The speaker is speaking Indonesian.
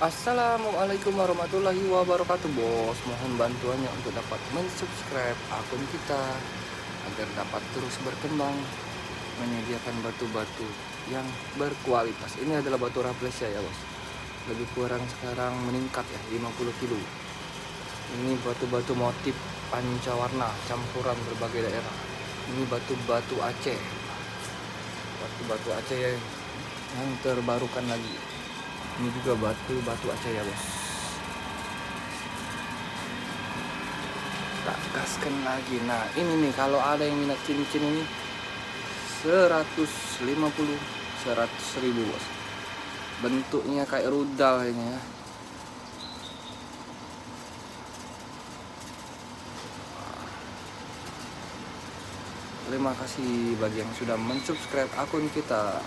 Assalamualaikum warahmatullahi wabarakatuh, bos. Mohon bantuannya untuk dapat mensubscribe akun kita agar dapat terus berkembang menyediakan batu-batu yang berkualitas. Ini adalah batu Rafflesia ya, bos. Lebih kurang sekarang meningkat ya 50 kilo. Ini batu-batu motif pancawarna campuran berbagai daerah. Ini batu-batu Aceh. Batu-batu Aceh yang terbarukan lagi. Ini juga batu-batu Aceh ya, bos. Tak gaskan lagi. Nah ini nih, kalau ada yang minat cincin ini 150 100 ribu, bos. Bentuknya kayak rudal ini ya. Terima kasih bagi yang sudah mensubscribe akun kita.